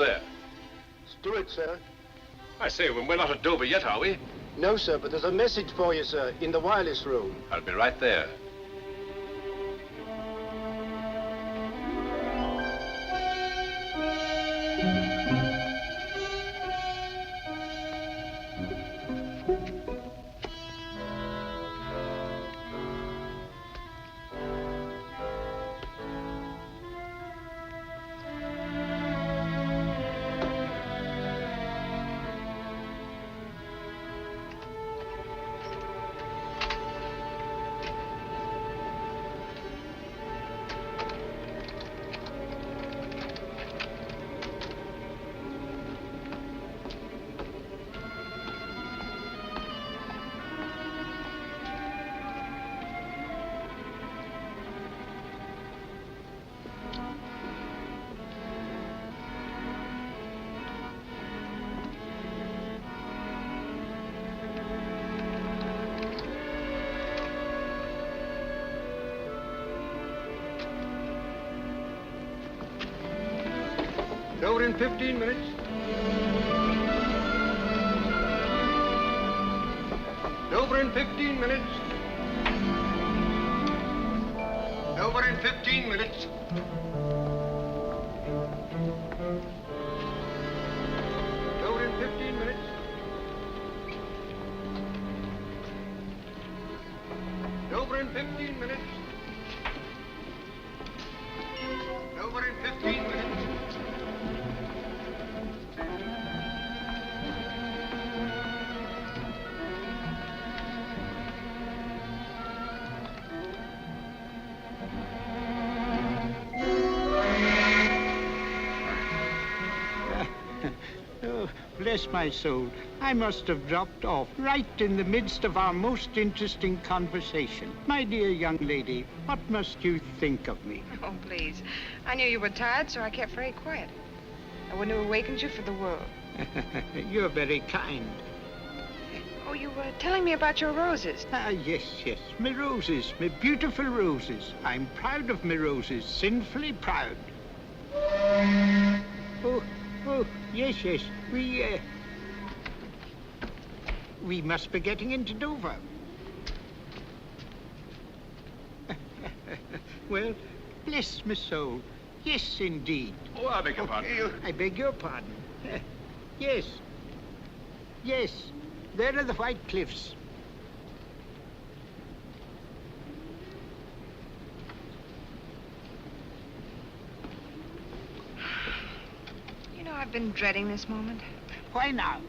there? Steward, sir. I say, we're not at Dover yet, are we? No, sir, but there's a message for you, sir, in the wireless room. I'll be right there. Over in 15 minutes. Over in 15 minutes. Over in 15 minutes. Over in 15 minutes. Over in 15 minutes. Over in 15 minutes. Bless my soul, I must have dropped off right in the midst of our most interesting conversation. My dear young lady, what must you think of me? Oh, please. I knew you were tired, so I kept very quiet. I wouldn't have awakened you for the world. You're very kind. Oh, you were telling me about your roses. Yes, my roses, my beautiful roses. I'm proud of my roses, sinfully proud. Oh, yes, we must be getting into Dover. Well, bless my soul. Yes, indeed. Oh, I beg your pardon. I beg your pardon. Yes. There are the White Cliffs. You know, I've been dreading this moment. Why now?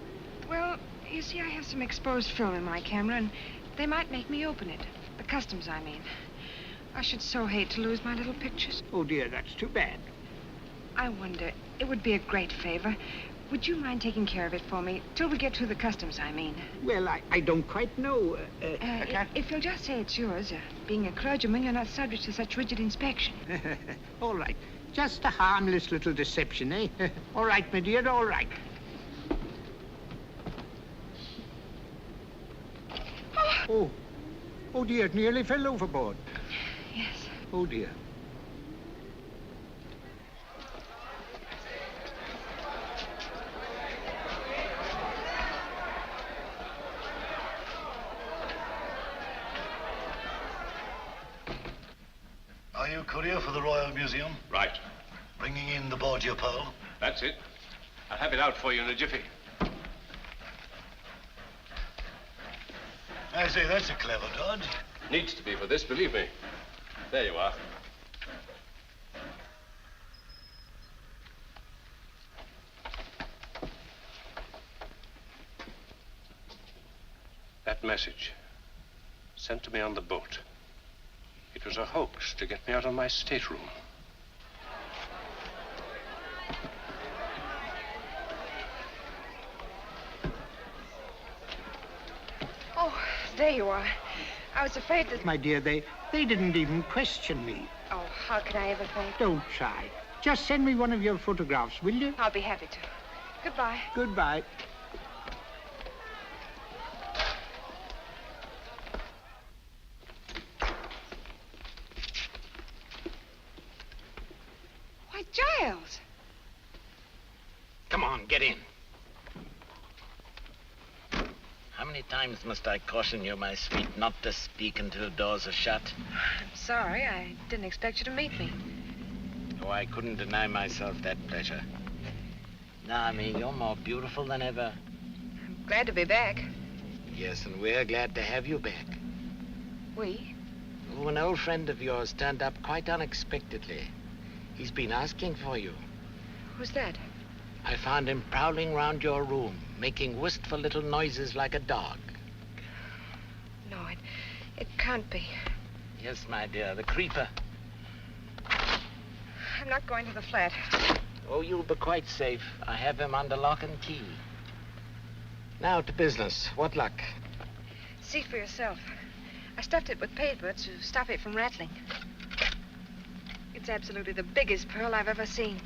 Well, you see, I have some exposed film in my camera, and they might make me open it. The customs, I mean. I should so hate to lose my little pictures. Oh, dear, that's too bad. I wonder, it would be a great favor. Would you mind taking care of it for me, till we get through the customs, I mean? Well, I don't quite know. If you'll just say it's yours, being a clergyman, you're not subject to such rigid inspection. All right. Just a harmless little deception, eh? All right, my dear, all right. Oh, dear, it nearly fell overboard. Yes. Oh, dear. Are you courier for the Royal Museum? Right. Bringing in the Borgia pearl? That's it. I'll have it out for you in a jiffy. I say, that's a clever dodge. Needs to be for this, believe me. There you are. That message, sent to me on the boat. It was a hoax to get me out of my stateroom. Oh, there you are. I was afraid that... My dear, they didn't even question me. Oh, how could I ever think? Don't try. Just send me one of your photographs, will you? I'll be happy to. Goodbye. Goodbye. Why, Giles! many times must I caution you, my sweet, not to speak until doors are shut? I'm sorry. I didn't expect you to meet me. Oh, I couldn't deny myself that pleasure. Now, I mean, you're more beautiful than ever. I'm glad to be back. Yes, and we're glad to have you back. We? Oh, an old friend of yours turned up quite unexpectedly. He's been asking for you. Who's that? I found him prowling round your room, making wistful little noises like a dog. No, it can't be. Yes, my dear, the creeper. I'm not going to the flat. Oh, you'll be quite safe. I have him under lock and key. Now to business. What luck? See for yourself. I stuffed it with paper to stop it from rattling. It's absolutely the biggest pearl I've ever seen.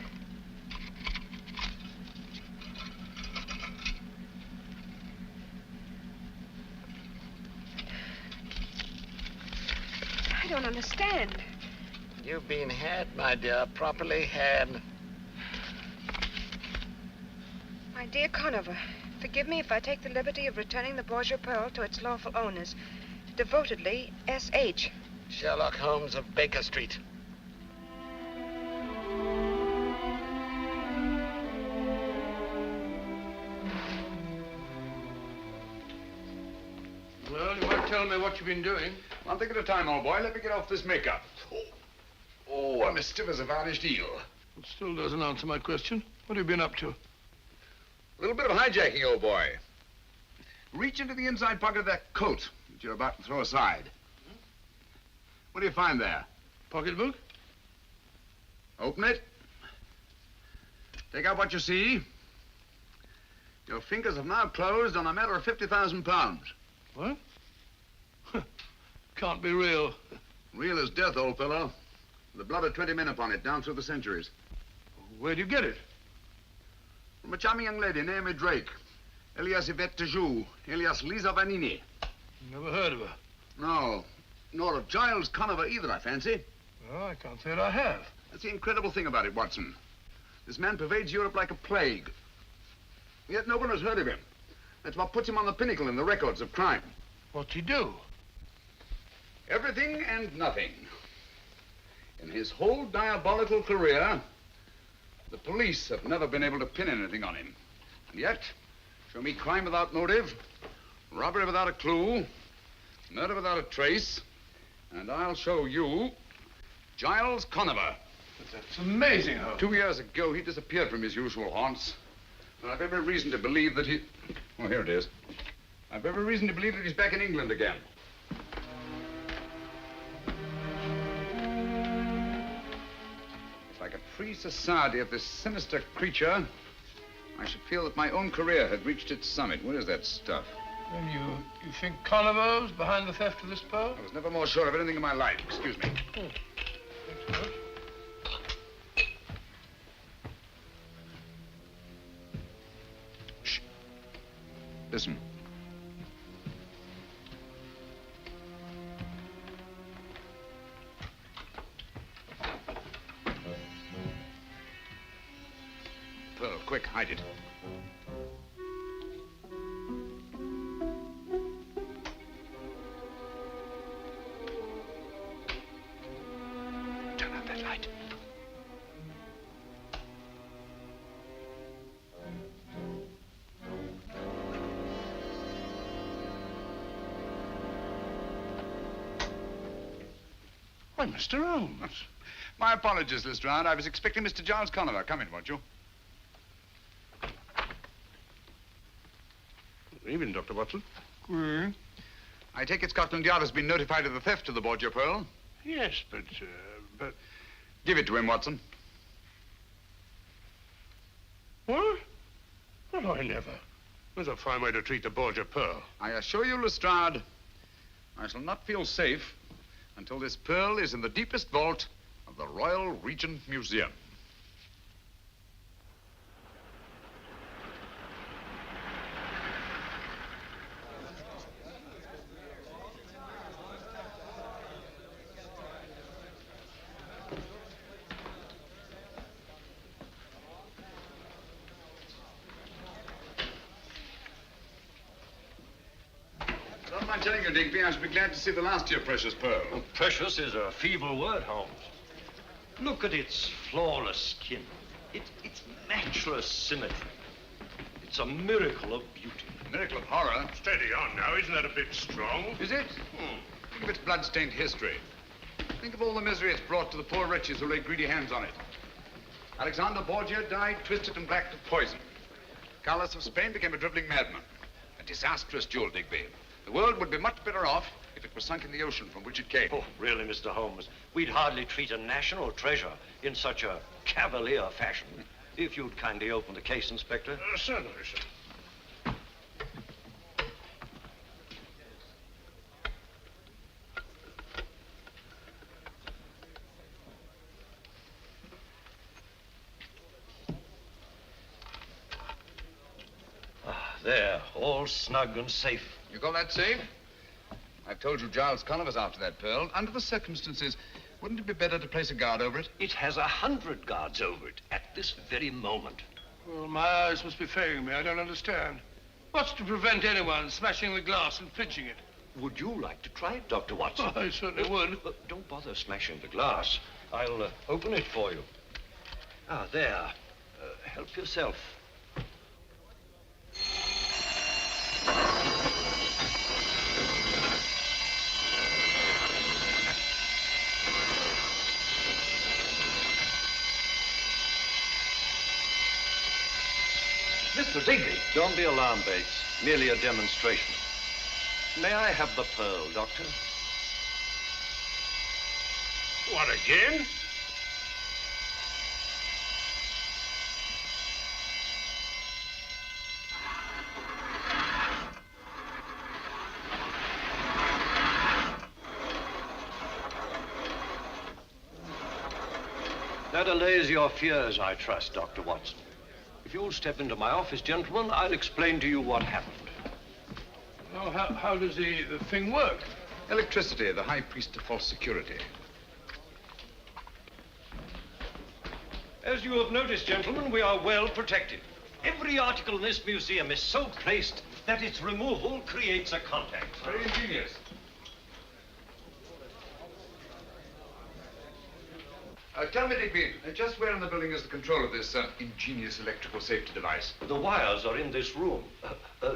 I don't understand. You've been had, my dear, properly had. My dear Conover, forgive me if I take the liberty of returning the Borgia pearl to its lawful owners. Devotedly, S.H. Sherlock Holmes of Baker Street. Well, you might tell me what you've been doing. One thing at a time, old boy. Let me get off this makeup. Oh, I'm as stiff as a varnished eel. It still doesn't answer my question. What have you been up to? A little bit of hijacking, old boy. Reach into the inside pocket of that coat that you're about to throw aside. What do you find there? Pocketbook? Open it. Take out what you see. Your fingers have now closed on a matter of 50,000 pounds. What? Can't be real. Real as death, old fellow. The blood of 20 men upon it, down through the centuries. Where'd you get it? From a charming young lady named Drake. Elias Yvette Tajou, alias Lisa Vanini. Never heard of her. No, nor of Giles Conover either, I fancy. Well, I can't say that I have. That's the incredible thing about it, Watson. This man pervades Europe like a plague. Yet no one has heard of him. That's what puts him on the pinnacle in the records of crime. What'd he do? Everything and nothing. In his whole diabolical career, the police have never been able to pin anything on him. And yet, show me crime without motive, robbery without a clue, murder without a trace, and I'll show you Giles Conover. But that's amazing, Holmes. 2 years ago, he disappeared from his usual haunts. And I've every reason to believe that he... Oh, here it is. I've every reason to believe that he's back in England again. If I could free society of this sinister creature, I should feel that my own career had reached its summit. Where is that stuff? Then you think Conover's behind the theft of this pearl? I was never more sure of anything in my life. Excuse me. Oh. Thanks, George. Shh. Listen. Pearl, quick, hide it. Turn out that light. Why, Mr. Holmes. My apologies, Lestrade. I was expecting Mr. Giles Conover. Come in, won't you? Evening, Dr. Watson. I take it Scotland Yard has been notified of the theft of the Borgia pearl. Yes, but... Give it to him, Watson. What? Well, I never. There's a fine way to treat the Borgia pearl. I assure you, Lestrade, I shall not feel safe until this pearl is in the deepest vault of the Royal Regent Museum. mind telling you, Digby, I should be glad to see the last of your precious pearl. Well, precious is a feeble word, Holmes. Look at its flawless skin. Its matchless symmetry. It's a miracle of beauty. Miracle of horror. Steady on now, isn't that a bit strong? Is it? Think of its blood-stained history. Think of all the misery it's brought to the poor wretches who laid greedy hands on it. Alexander Borgia died twisted and black to poison. Carlos of Spain became a dribbling madman. A disastrous jewel, Digby. The world would be much better off if it were sunk in the ocean from which it came. Oh, really, Mr. Holmes? We'd hardly treat a national treasure in such a cavalier fashion. If you'd kindly open the case, Inspector. Certainly, sir. There, all snug and safe. You call that safe? I've told you Giles Conniver's after that pearl. Under the circumstances, wouldn't it be better to place a guard over it? It has 100 guards over it at this very moment. Well, my eyes must be failing me. I don't understand. What's to prevent anyone smashing the glass and pinching it? Would you like to try it, Dr. Watson? Oh, I certainly would. But don't bother smashing the glass. I'll open it for you. Ah, there. Help yourself. Mr. Digby. Don't be alarmed, Bates. Merely a demonstration. May I have the pearl, Doctor? What, again? That allays your fears, I trust, Dr. Watson. If you'll step into my office, gentlemen, I'll explain to you what happened. Oh, how does the thing work? Electricity, the high priest of false security. As you have noticed, gentlemen, we are well protected. Every article in this museum is so placed that its removal creates a contact. Very ingenious. Tell me, Digby, just where in the building is the control of this ingenious electrical safety device? The wires are in this room.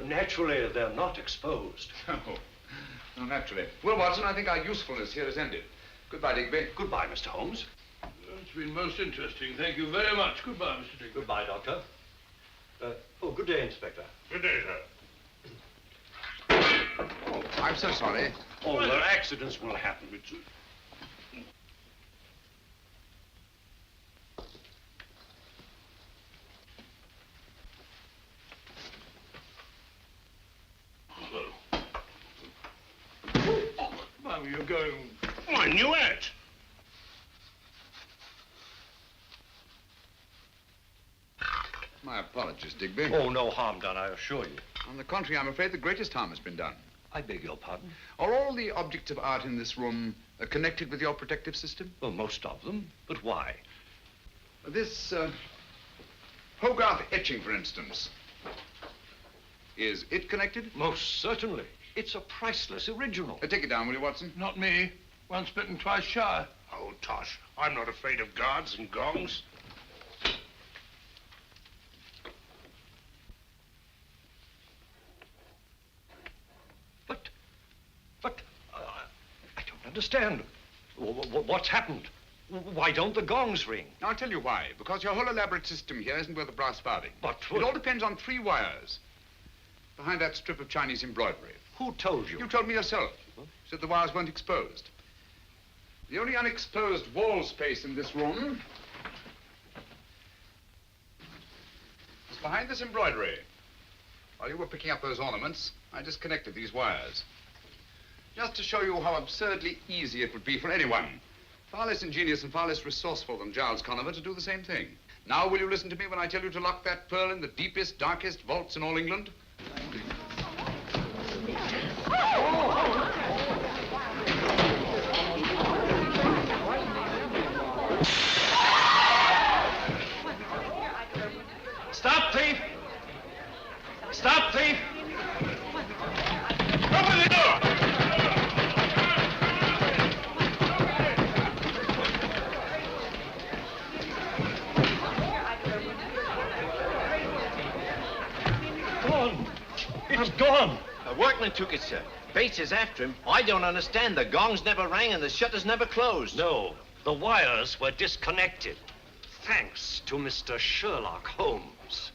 Naturally, they're not exposed. No, naturally. Well, Watson, I think our usefulness here is ended. Goodbye, Digby. Goodbye, Mr. Holmes. It's been most interesting. Thank you very much. Goodbye, Mr. Digby. Goodbye, Doctor. Good day, Inspector. Good day, sir. Oh, I'm so sorry. Oh, well, accidents will happen. You're going... Oh, I knew it! My apologies, Digby. Oh, no harm done, I assure you. On the contrary, I'm afraid the greatest harm has been done. I beg your pardon? Are all the objects of art in this room connected with your protective system? Well, most of them, but why? This Hogarth etching, for instance. Is it connected? Most certainly. It's a priceless original. Take it down, will you, Watson? Not me. Once bitten, twice shy. Oh, tosh. I'm not afraid of guards and gongs. But, I don't understand. What's happened? Why don't the gongs ring? I'll tell you why. Because your whole elaborate system here isn't worth a brass farthing. But... It all depends on 3 wires. Behind that strip of Chinese embroidery. Who told you? You told me yourself. You said the wires weren't exposed. The only unexposed wall space in this room is behind this embroidery. While you were picking up those ornaments, I disconnected these wires. Just to show you how absurdly easy it would be for anyone, far less ingenious and far less resourceful than Giles Conover, to do the same thing. Now, will you listen to me when I tell you to lock that pearl in the deepest, darkest vaults in all England? Stop, thief! Stop, thief! Open the door! gone. It's gone. A workman took it, sir. Bates is after him. I don't understand. The gongs never rang and the shutters never closed. No, the wires were disconnected. Thanks to Mr. Sherlock Holmes.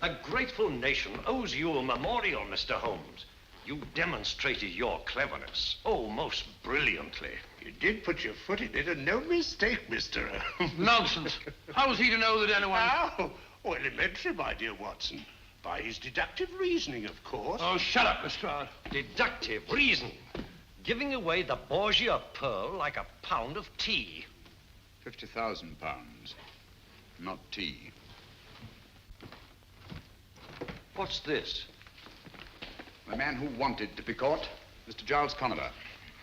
A grateful nation owes you a memorial, Mr. Holmes. You demonstrated your cleverness, oh, most brilliantly. You did put your foot in it, and no mistake, Mr. Nonsense. How was he to know that anyone... How? Oh, elementary, my dear Watson. By his deductive reasoning, of course. Oh, shut up, Lestrade. Deductive reasoning. Giving away the Borgia pearl like a pound of tea. 50,000 pounds, not tea. What's this? The man who wanted to be caught, Mr. Giles Conover.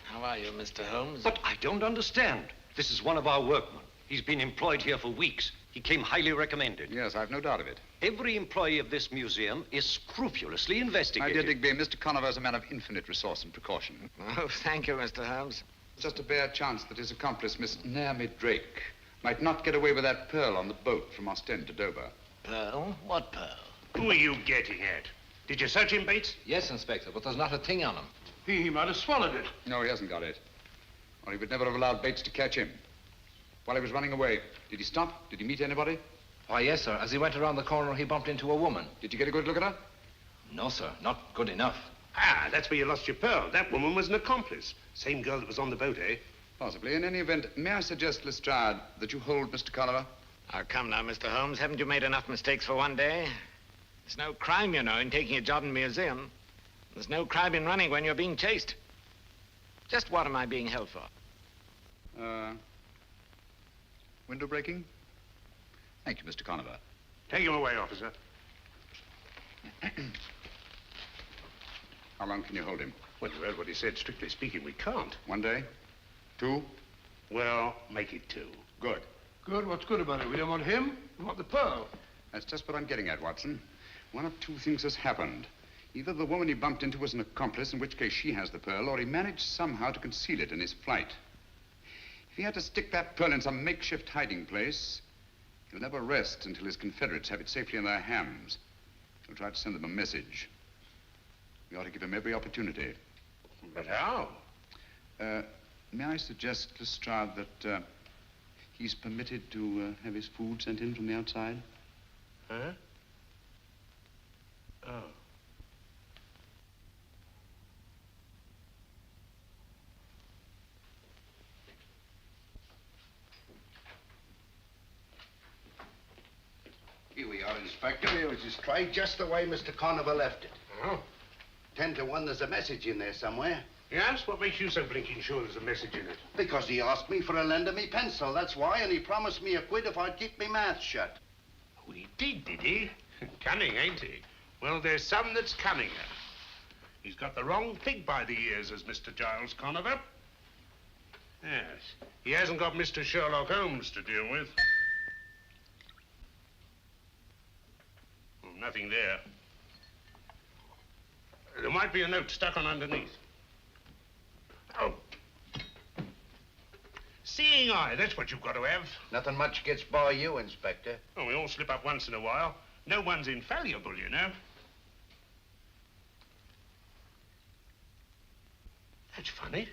How are you, Mr. Holmes? But I don't understand. This is one of our workmen. He's been employed here for weeks. He came highly recommended. Yes, I've no doubt of it. Every employee of this museum is scrupulously My investigated. dear Digby, Mr. Conover is a man of infinite resource and precaution. Oh, thank you, Mr. Holmes. Just a bare chance that his accomplice, Miss Naomi Drake, might not get away with that pearl on the boat from Ostend to Dover. Pearl? What pearl? Who are you getting at? Did you search him, Bates? Yes, Inspector, but there's not a thing on him. He might have swallowed it. No, he hasn't got it. Or he would never have allowed Bates to catch him. While he was running away, did he stop? Did he meet anybody? Why, yes, sir. As he went around the corner, he bumped into a woman. Did you get a good look at her? No, sir. Not good enough. Ah, that's where you lost your pearl. That woman was an accomplice. Same girl that was on the boat, eh? Possibly. In any event, may I suggest, Lestrade, that you hold Mr. Conover? Oh, come now, Mr. Holmes. Haven't you made enough mistakes for one day? There's no crime, you know, in taking a job in a museum. There's no crime in running when you're being chased. Just what am I being held for? Window breaking? Thank you, Mr. Conover. Take him away, officer. How long can you hold him? Well, you heard what he said. Strictly speaking, we can't. 1 day? 2? Well, make it 2. Good. Good? What's good about it? We don't want him. We want the pearl. That's just what I'm getting at, Watson. One of 2 things has happened. Either the woman he bumped into was an accomplice, in which case she has the pearl, or he managed somehow to conceal it in his flight. If he had to stick that pearl in some makeshift hiding place, he'll never rest until his Confederates have it safely in their hands. He'll try to send them a message. We ought to give him every opportunity. But how? May I suggest, Lestrade, that he's permitted to have his food sent in from the outside? Huh? Oh. Here we are, Inspector. Here was his tray, just the way Mr. Conover left it. Oh? 10 to 1, there's a message in there somewhere. Yes? What makes you so blinking sure there's a message in it? Because he asked me for a lend of me pencil, that's why, and he promised me a quid if I'd keep me mouth shut. Oh, he did he? Cunning, ain't he? Well, there's some that's cunninger. He's got the wrong pig by the ears, as Mr. Giles Conover. Yes. He hasn't got Mr. Sherlock Holmes to deal with. Oh, nothing there. There might be a note stuck on underneath. Oh. Seeing eye, that's what you've got to have. Nothing much gets by you, Inspector. Oh, we all slip up once in a while. No one's infallible, you know. That's funny.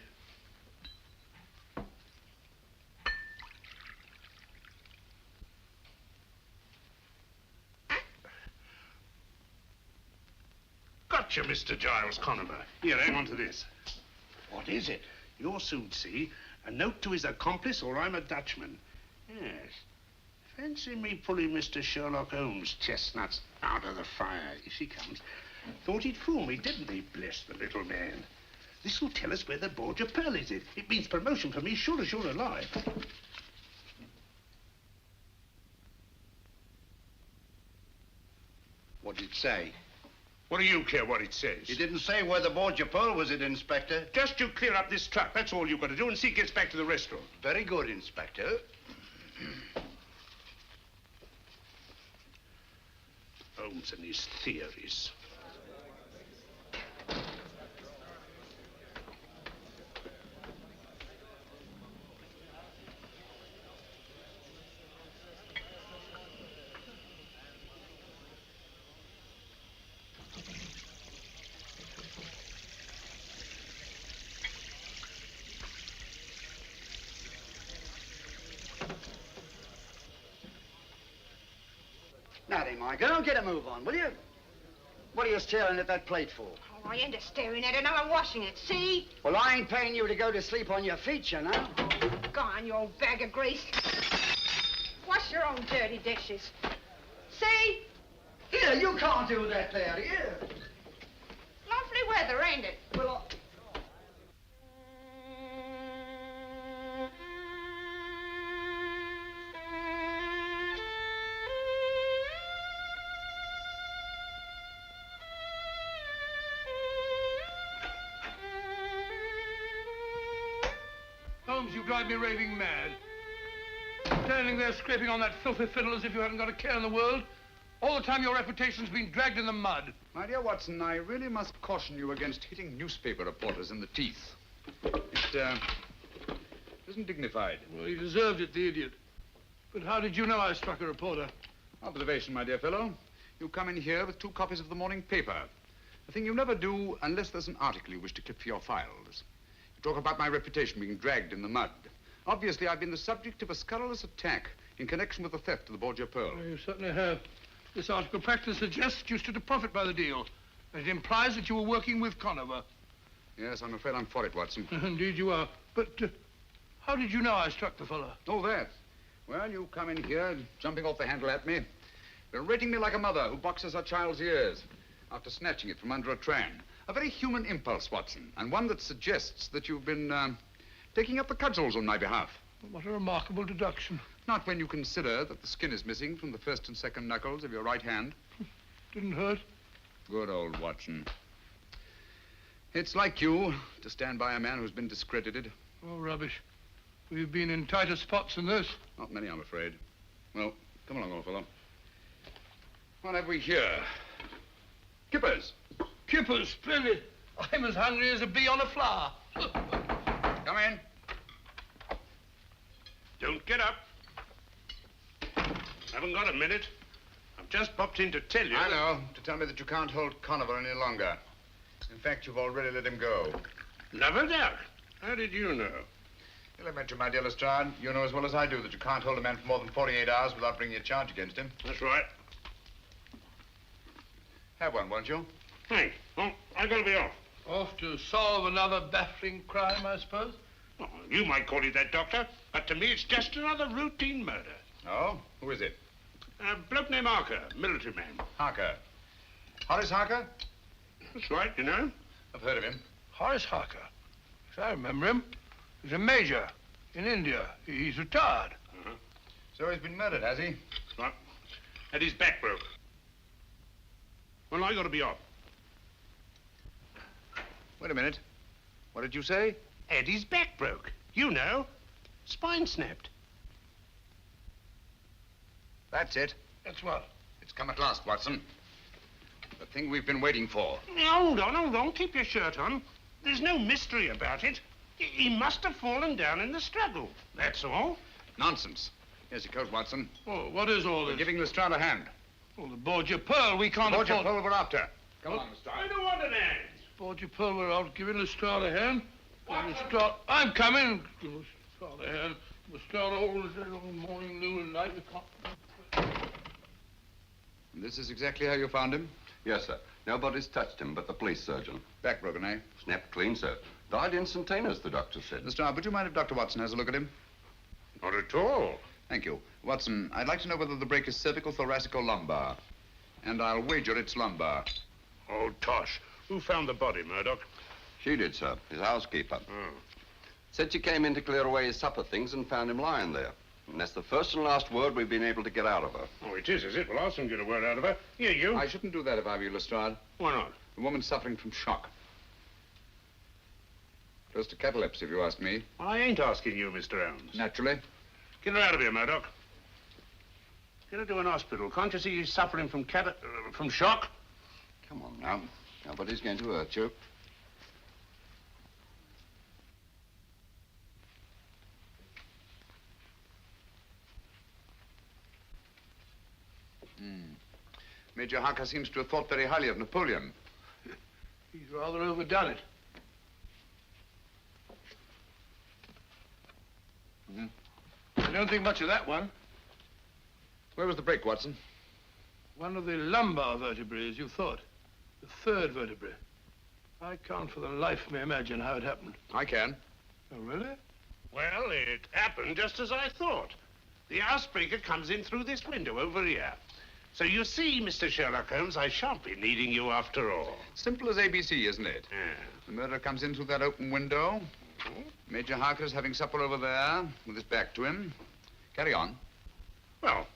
Gotcha, Mr. Giles Conover. Here, hang on to this. What is it? You'll soon see. A note to his accomplice, or I'm a Dutchman. Yes. Fancy me pulling Mr. Sherlock Holmes' chestnuts out of the fire. Here she comes. Thought he'd fool me, didn't he? Bless the little man. This'll tell us where the Borgia pearl is. It means promotion for me, sure as you're alive. What did it say? What do you care what it says? He didn't say where the Borgia pearl was, Inspector. Just you clear up this truck. That's all you've got to do, and see it gets back to the restaurant. Very good, Inspector. Holmes and his theories. Now then, my girl, get a move on, will you? What are you staring at that plate for? Oh, I ain't staring at it. Now I'm washing it. See? Well, I ain't paying you to go to sleep on your feet, you know. Go on, you old bag of grease. Wash your own dirty dishes. See? Here, you can't do that there, here. Lovely weather, ain't it? Well, Holmes, you drive me raving mad. Standing there scraping on that filthy fiddle as if you hadn't got a care in the world. All the time your reputation's been dragged in the mud. My dear Watson, I really must caution you against hitting newspaper reporters in the teeth. It isn't dignified. Well, he deserved it, the idiot. But how did you know I struck a reporter? Observation, my dear fellow. You come in here with 2 copies of the morning paper. A thing you never do unless there's an article you wish to clip for your files. You talk about my reputation being dragged in the mud. Obviously, I've been the subject of a scurrilous attack in connection with the theft of the Borgia pearl. Well, you certainly have. This article practically suggests you stood to profit by the deal. And it implies that you were working with Conover. Yes, I'm afraid I'm for it, Watson. Indeed you are. But how did you know I struck the fellow? Oh, that. Well, you come in here, jumping off the handle at me, berating me like a mother who boxes her child's ears after snatching it from under a tram. A very human impulse, Watson, and one that suggests that you've been taking up the cudgels on my behalf. What a remarkable deduction. Not when you consider that the skin is missing from the first and second knuckles of your right hand. Didn't hurt? Good old Watson. It's like you to stand by a man who's been discredited. Oh, rubbish. We've been in tighter spots than this. Not many, I'm afraid. Well, come along, old fellow. What have we here? Kippers. Kippers, splendid. I'm as hungry as a bee on a flower. Come in. Don't get up. Haven't got a minute. I've just popped in to tell you. I know. To tell me that you can't hold Conover any longer. In fact, you've already let him go. Never doubt. How did you know? Well, I mentioned, my dear Lestrade, you know as well as I do that you can't hold a man for more than 48 hours without bringing a charge against him. That's right. Have one, won't you? Thanks. Oh, I gotta be off. Off to solve another baffling crime, I suppose? Oh, you might call it that, Doctor. But to me, it's just another routine murder. Oh? Who is it? A bloke named Harker, military man. Harker. Horace Harker? That's right, you know. I've heard of him. Horace Harker. Yes, I remember him. He's a major in India. He's retired. Uh-huh. So he's been murdered, has he? Right. And his back broke. Well, I gotta be off. Wait a minute. What did you say? Eddie's back broke. You know. Spine snapped. That's it. That's what? It's come at last, Watson. The thing we've been waiting for. Hold on. Keep your shirt on. There's no mystery about it. He must have fallen down in the struggle. That's all. Nonsense. Here's your coat, Watson. Oh, what is all We're this? giving Lestrade a hand. Oh, the Borgia pearl. We can't Borgia afford... pearl we're after. Come on, Lestrade. I don't want an hand. Borgia pearl, we're out giving Lestrade a hand. Lestrade... I'm coming. Give Lestrade a hand. Lestrade all morning, noon, and night. We can't... And this is exactly how you found him? Yes, sir. Nobody's touched him but the police surgeon. Back broken, eh? Snapped clean, sir. Died instantaneous, the doctor said. Lestrade, would you mind if Dr. Watson has a look at him? Not at all. Thank you. Watson, I'd like to know whether the break is cervical, thoracic, or lumbar. And I'll wager it's lumbar. Oh, tosh. Who found the body, Murdoch? She did, sir. His housekeeper. Oh. Said she came in to clear away his supper things and found him lying there. And that's the first and last word we've been able to get out of her. Oh, it is it? Well, I'll soon get a word out of her. Here, you. I shouldn't do that if I were you, Lestrade. Why not? The woman's suffering from shock. Close to catalepsy, if you ask me. I ain't asking you, Mr. Holmes. Naturally. Get her out of here, Murdoch. Get her to an hospital. Can't you see she's suffering from shock? Come on now. Nobody's going to hurt you. Major Harker seems to have thought very highly of Napoleon. He's rather overdone it. Mm-hmm. I don't think much of that one. Where was the break, Watson? One of the lumbar vertebrae, as you thought. The third vertebrae. I can't for the life of me imagine how it happened. I can. Oh, really? Well, it happened just as I thought. The housebreaker comes in through this window over here. So you see, Mr. Sherlock Holmes, I shan't be needing you after all. Simple as ABC, isn't it? Yeah. The murderer comes in through that open window. Major Harker's having supper over there with his back to him. Carry on. Well,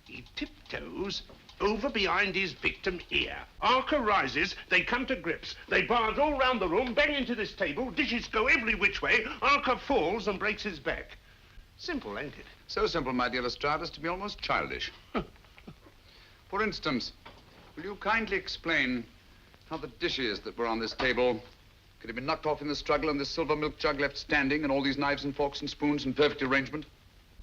he tiptoes over behind his victim here. Harker rises, they come to grips. They barge all round the room, bang into this table, dishes go every which way. Harker falls and breaks his back. Simple, ain't it? So simple, my dear Lestrade, as to be almost childish. For instance, will you kindly explain how the dishes that were on this table could have been knocked off in the struggle and this silver milk jug left standing and all these knives and forks and spoons in perfect arrangement?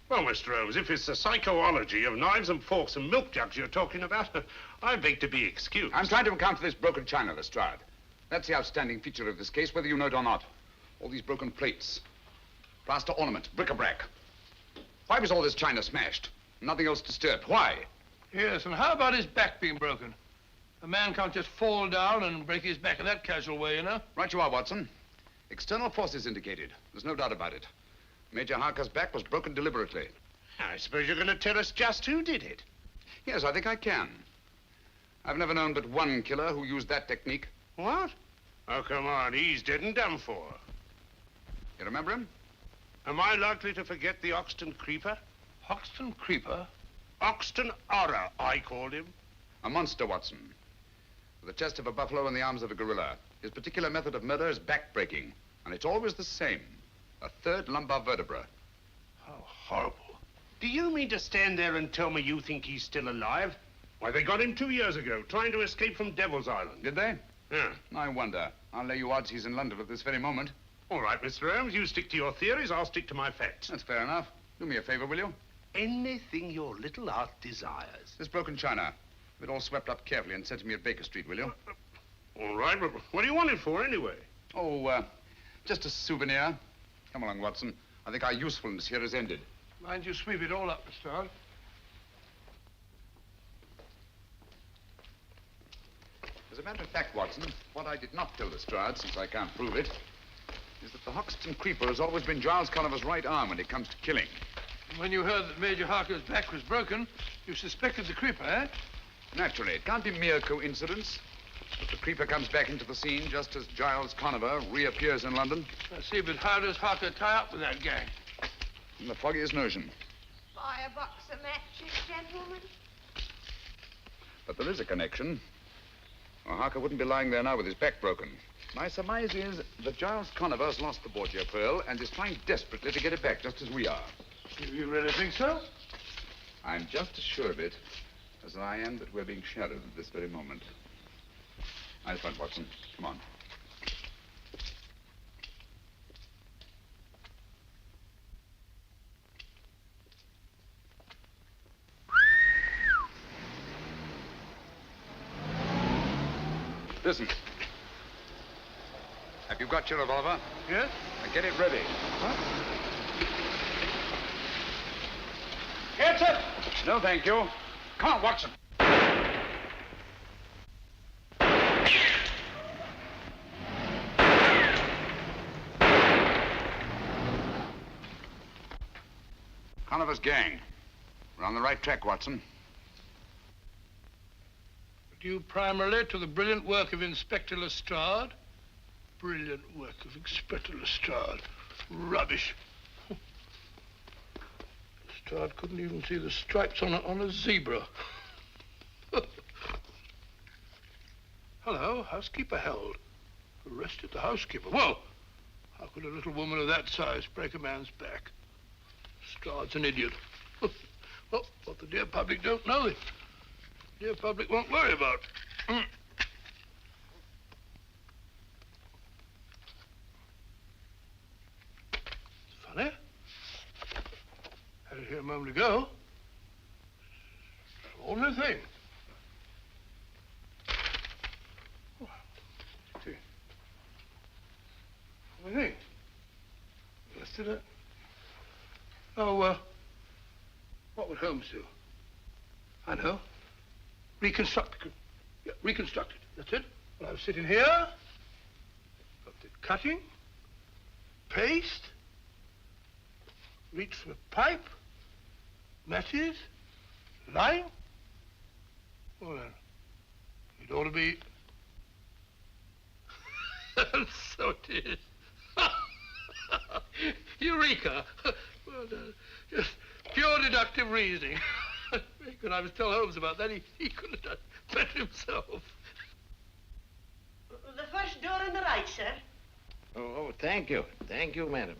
Well, Mr. Holmes, if it's the psychology of knives and forks and milk jugs you're talking about, I beg to be excused. I'm trying to account for this broken china, Lestrade. That's the outstanding feature of this case, whether you know it or not. All these broken plates, plaster ornaments, bric-a-brac. Why was all this china smashed? Nothing else disturbed. Why? Yes, and how about his back being broken? A man can't just fall down and break his back in that casual way, you know? Right you are, Watson. External forces indicated. There's no doubt about it. Major Harker's back was broken deliberately. I suppose you're going to tell us just who did it. Yes, I think I can. I've never known but one killer who used that technique. What? Oh, come on, he's dead and done for. You remember him? Am I likely to forget the Oxton Creeper? Hoxton Creeper? Oxton Horror, I called him. A monster, Watson. With the chest of a buffalo and the arms of a gorilla. His particular method of murder is back-breaking. And it's always the same. A third lumbar vertebra. How horrible. Do you mean to stand there and tell me you think he's still alive? Why, they got him 2 years ago, trying to escape from Devil's Island. Did they? Yeah. I wonder. I'll lay you odds he's in London at this very moment. All right, Mr. Holmes, you stick to your theories, I'll stick to my facts. That's fair enough. Do me a favor, will you? Anything your little art desires. This broken china. Have it all swept up carefully and sent to me at Baker Street, will you? All right, but what do you want it for, anyway? Oh, just a souvenir. Come along, Watson. I think our usefulness here is ended. Mind you sweep it all up, Lestrade. As a matter of fact, Watson, what I did not tell Lestrade, since I can't prove it, is that the Hoxton Creeper has always been Giles Colliver's right arm when it comes to killing. When you heard that Major Harker's back was broken, you suspected the Creeper, eh? Naturally, it can't be mere coincidence that the Creeper comes back into the scene just as Giles Conover reappears in London. I see, but how does Harker tie up with that gang? In the foggiest notion. Buy a box of matches, gentlemen. But there is a connection. Well, Harker wouldn't be lying there now with his back broken. My surmise is that Giles Conover's lost the Borgia pearl and is trying desperately to get it back, just as we are. You really think so? I'm just as sure of it as I am that we're being shadowed at this very moment. Nice front, Watson. Come on. Listen. Have you got your revolver? Yes? Now get it ready. What? Get it! No, thank you. Come on, Watson. Conover's gang. We're on the right track, Watson. Due primarily to the brilliant work of Inspector Lestrade. Brilliant work of Inspector Lestrade. Rubbish. Lestrade couldn't even see the stripes on a zebra. Hello, housekeeper held. Arrested the housekeeper. Whoa! How could a little woman of that size break a man's back? Lestrade's an idiot. Well, what the dear public don't know, the dear public won't worry about. Funny. Had it here a moment ago. Only thing. Oh, see. Only thing. Listed it. Oh, what would Holmes do? I know. reconstruct it. That's it. Well, I'm sitting here. Got the cutting, paste, reach for a pipe, matches, line. Well, then, it ought to be... So it is. Eureka! Well done. Just pure deductive reasoning. When I was telling Holmes about that, he couldn't have done better himself. The first door on the right, sir. Oh, thank you. Thank you, madam.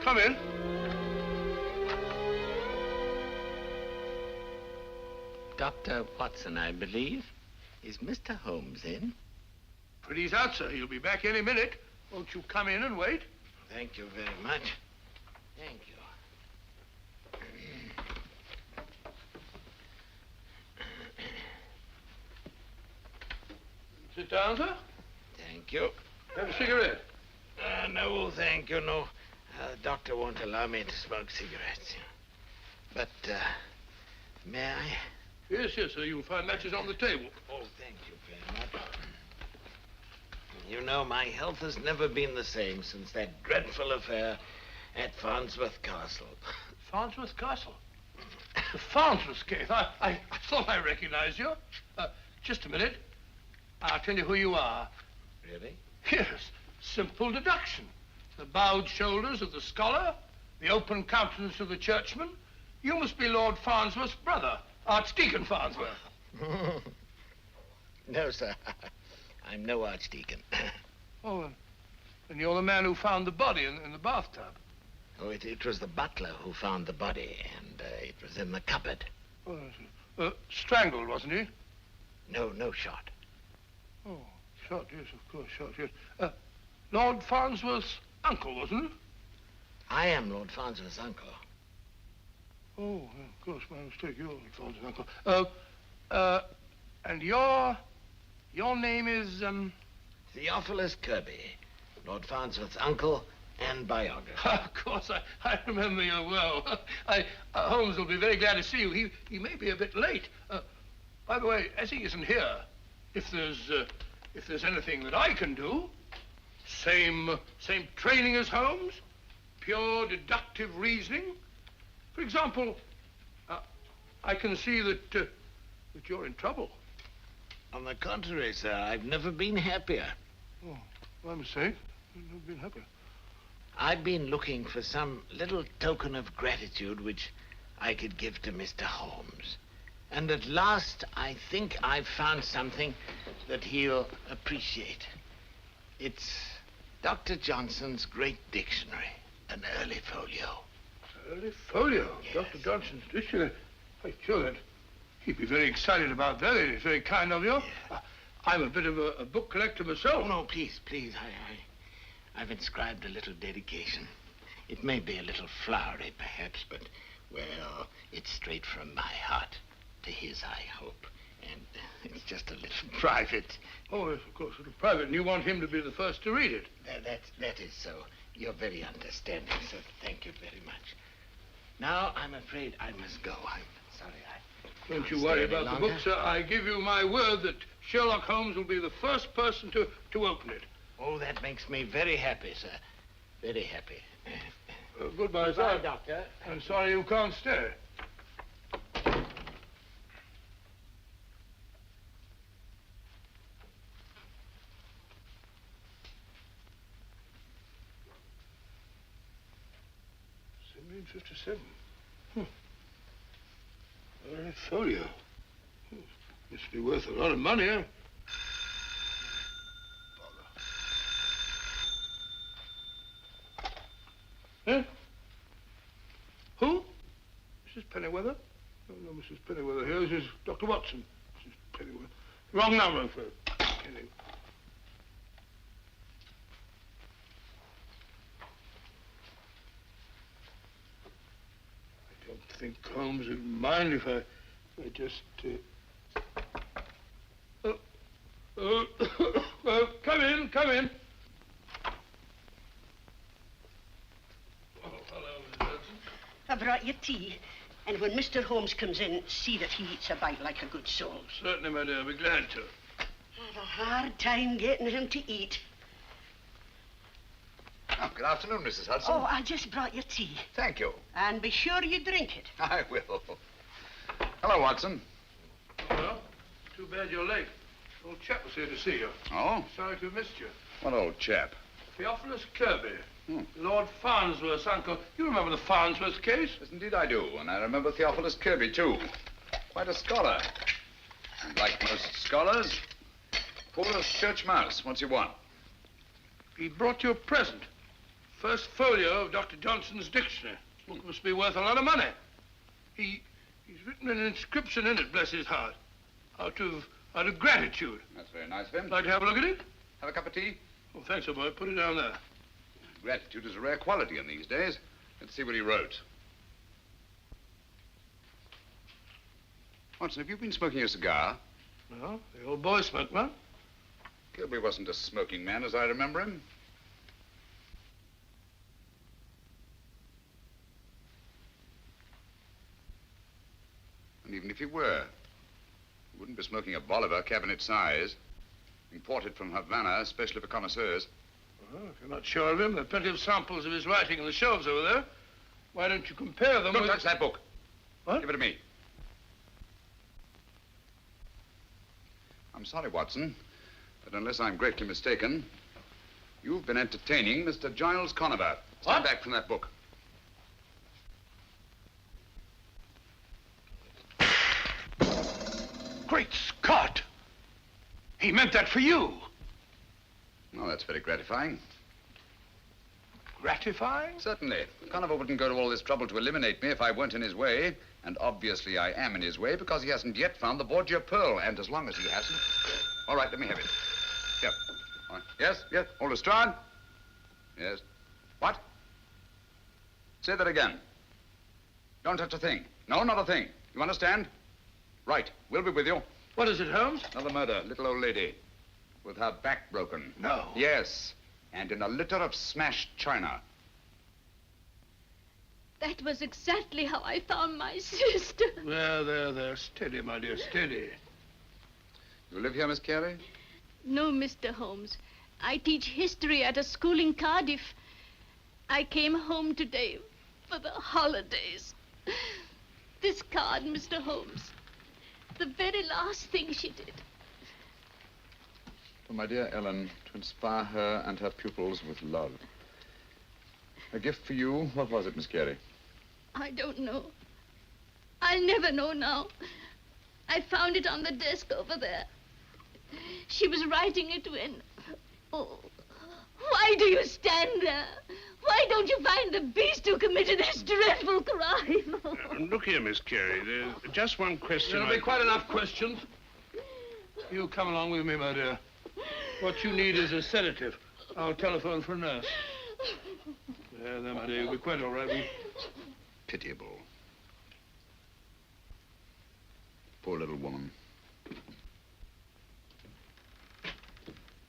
Come in. Dr. Watson, I believe. Is Mr. Holmes in? But he's out, sir. He'll be back any minute. Won't you come in and wait? Thank you very much. Thank you. Sit down, sir. Thank you. Have a cigarette? No, thank you, no. Doctor won't allow me to smoke cigarettes. But, may I? Yes, yes, sir. You'll find matches on the table. Oh, thank you very much. You know, my health has never been the same since that dreadful affair at Farnsworth Castle. Farnsworth Castle? The Farnsworth case. I thought I recognized you. Just a minute. I'll tell you who you are. Really? Yes. Simple deduction. The bowed shoulders of the scholar, the open countenance of the churchman. You must be Lord Farnsworth's brother, Archdeacon Farnsworth. No, sir. I'm no archdeacon. Oh, and you're the man who found the body in the bathtub. Oh, it was the butler who found the body, and it was in the cupboard. Oh, strangled, wasn't he? No shot. Oh, shot, yes, of course, shot, yes. Lord Farnsworth's uncle, wasn't it? I am Lord Farnsworth's uncle. Oh, yeah, of course, my mistake. You're Lord Farnsworth's uncle. And your name is, Theophilus Kirby, Lord Farnsworth's uncle and biographer. Of course, I remember you well. Holmes will be very glad to see you. He may be a bit late. By the way, as he isn't here, if there's anything that I can do, same training as Holmes, pure deductive reasoning. For example, I can see that you're in trouble. On the contrary, sir, I've never been happier. Oh, my mistake. I've never been happier. I've been looking for some little token of gratitude which I could give to Mr. Holmes. And at last, I think I've found something that he'll appreciate. It's Dr. Johnson's great dictionary, an early folio. Early folio? Yes. Dr. Johnson's dictionary? I'm sure that he'd be very excited about that. It's very kind of you. Yeah. I'm a bit of a book collector myself. Oh, no, please. I've inscribed a little dedication. It may be a little flowery, perhaps, but, well, it's straight from my heart to his, I hope. And it's just a little private. Oh, yes, of course, a little private. And you want him to be the first to read it? That is so. You're very understanding, sir. Thank you very much. Now, I'm afraid I must go. I'm sorry Don't you worry about the book, sir. I give you my word that Sherlock Holmes will be the first person to open it. Oh, that makes me very happy, sir. Very happy. Goodbye, sir. Goodbye, Doctor. I'm sorry you can't stay. '57. Folio. Must be worth a lot of money, huh? Huh? Who? Mrs. Pennyweather? No, Mrs. Pennyweather here. This is Dr. Watson. Mrs. Pennyweather. Wrong number for Penny. I don't think Holmes would mind if I just... come in, come in. Oh, hello, Mrs. Hudson. I brought you tea. And when Mr. Holmes comes in, see that he eats a bite like a good soul. Certainly, my dear. I'll be glad to. I have a hard time getting him to eat. Oh, good afternoon, Mrs. Hudson. Oh, I just brought you tea. Thank you. And be sure you drink it. I will. Hello, Watson. Well, too bad you're late. Old chap was here to see you. Oh? Sorry to have missed you. What old chap? Theophilus Kirby. Lord Farnsworth's uncle. You remember the Farnsworth case? Yes, indeed I do. And I remember Theophilus Kirby, too. Quite a scholar. And like most scholars, poor as church mouse. What's he want? He brought you a present. First folio of Dr. Johnson's dictionary. Book must be worth a lot of money. He's written an inscription in it, bless his heart. Out of gratitude. That's very nice of him. Like to have a look at it? Have a cup of tea? Oh, thanks, old boy. Put it down there. Gratitude is a rare quality in these days. Let's see what he wrote. Watson, have you been smoking a cigar? No, the old boy smoked one. Kirby wasn't a smoking man, as I remember him. And even if he were, he wouldn't be smoking a Bolivar, cabinet size, imported from Havana, especially for connoisseurs. Well, if you're not sure of him, there are plenty of samples of his writing on the shelves over there. Why don't you compare them Don't with... touch that book. What? Give it to me. I'm sorry, Watson, but unless I'm greatly mistaken, you've been entertaining Mr. Giles Conover. Stand back from that book. Great Scott! He meant that for you. Oh, that's very gratifying. Gratifying? Certainly. Conover wouldn't go to all this trouble to eliminate me if I weren't in his way. And obviously I am in his way because he hasn't yet found the Borgia pearl. And as long as he hasn't... All right, let me have it. Here. All right. Yes, yes. All Lestrade? Yes. What? Say that again. Don't touch a thing. No, not a thing. You understand? Right. We'll be with you. What is it, Holmes? Another murder. Little old lady. With her back broken. No. Yes. And in a litter of smashed china. That was exactly how I found my sister. There. Steady, my dear, steady. You live here, Miss Carey? No, Mr. Holmes. I teach history at a school in Cardiff. I came home today for the holidays. This card, Mr. Holmes. The very last thing she did. For my dear Ellen, to inspire her and her pupils with love. A gift for you. What was it, Miss Carey? I don't know. I'll never know now. I found it on the desk over there. She was writing it when... Oh, why do you stand there? Why don't you find the beast who committed this dreadful crime? Look here, Miss Carey. There's just one question. There'll be quite enough questions. You come along with me, my dear. What you need is a sedative. I'll telephone for a nurse. There, my dear. You'll be quite all right. Pitiable. Poor little woman.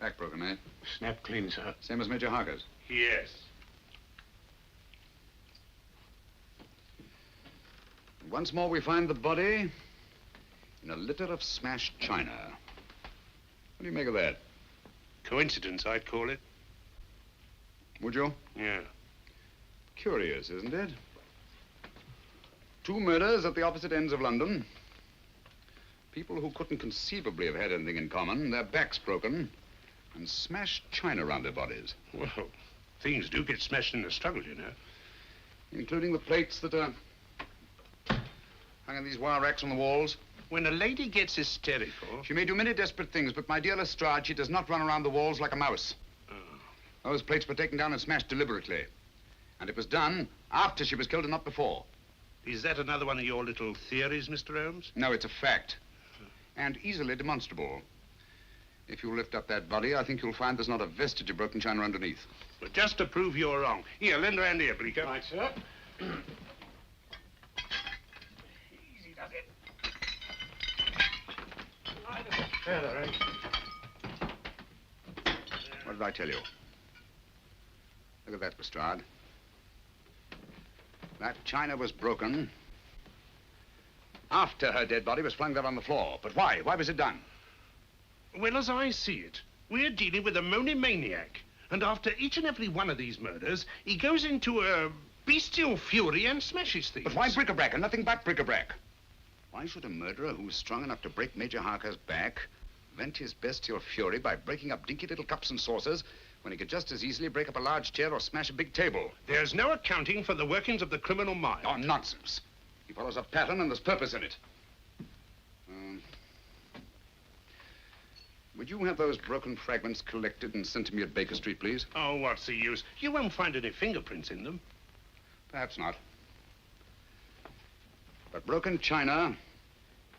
Back broken, eh? Snap clean, sir. Same as Major Harker's? Yes. Once more we find the body in a litter of smashed china. What do you make of that? Coincidence, I'd call it. Would you? Yeah. Curious, isn't it? 2 murders at the opposite ends of London. People who couldn't conceivably have had anything in common, their backs broken, and smashed china around their bodies. Well, things do get smashed in the struggle, you know. Including the plates that are Hung in these wire racks on the walls. When a lady gets hysterical... She may do many desperate things, but my dear Lestrade, she does not run around the walls like a mouse. Oh. Those plates were taken down and smashed deliberately. And it was done after she was killed and not before. Is that another one of your little theories, Mr. Holmes? No, it's a fact. And easily demonstrable. If you lift up that body, I think you'll find there's not a vestige of broken china underneath. Well, just to prove you're wrong. Here, lend a hand here, Bleecker. Right, sir. Easy does it. There, What did I tell you? Look at that, Lestrade. That china was broken after her dead body was flung there on the floor. But why? Why was it done? Well, as I see it, we're dealing with a monomaniac. And after each and every one of these murders, he goes into a bestial fury and smashes things. But why bric-a-brac and nothing but bric-a-brac? Why should a murderer who's strong enough to break Major Harker's back vent his bestial fury by breaking up dinky little cups and saucers when he could just as easily break up a large chair or smash a big table? There's no accounting for the workings of the criminal mind. Oh, nonsense. He follows a pattern and there's purpose in it. Would you have those broken fragments collected and sent to me at Baker Street, please? Oh, what's the use? You won't find any fingerprints in them. Perhaps not. But broken china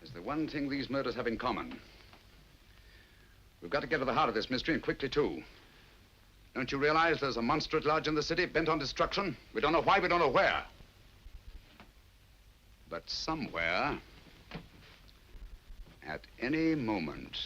is the one thing these murders have in common. We've got to get to the heart of this mystery, and quickly, too. Don't you realize there's a monster at large in the city, bent on destruction? We don't know why, we don't know where. But somewhere, at any moment...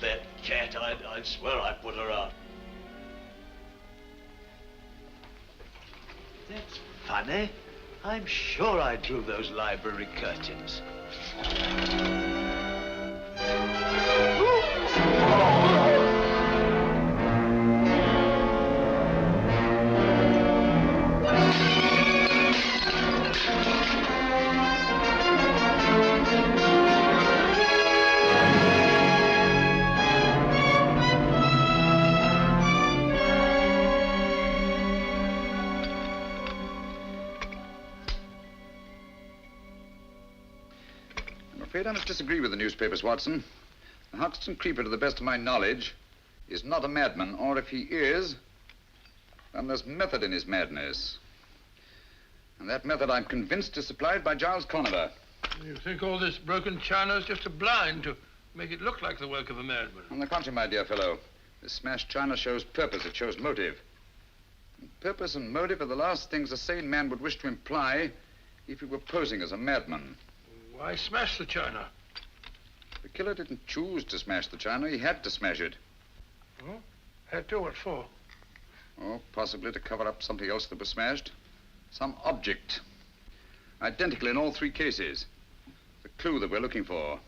That cat, I'd swear I put her out. That's funny. I'm sure I drew those library curtains. I must disagree with the newspapers, Watson. The Hoxton Creeper, to the best of my knowledge, is not a madman, or if he is, then there's method in his madness. And that method, I'm convinced, is supplied by Giles Conover. You think all this broken china is just a blind to make it look like the work of a madman? On the contrary, my dear fellow, this smashed china shows purpose, it shows motive. And purpose and motive are the last things a sane man would wish to imply if he were posing as a madman. Why smash the china? The killer didn't choose to smash the china. He had to smash it. Oh? Had to? What for? Oh, possibly to cover up something else that was smashed. Some object. Identical in all three cases. The clue that we're looking for.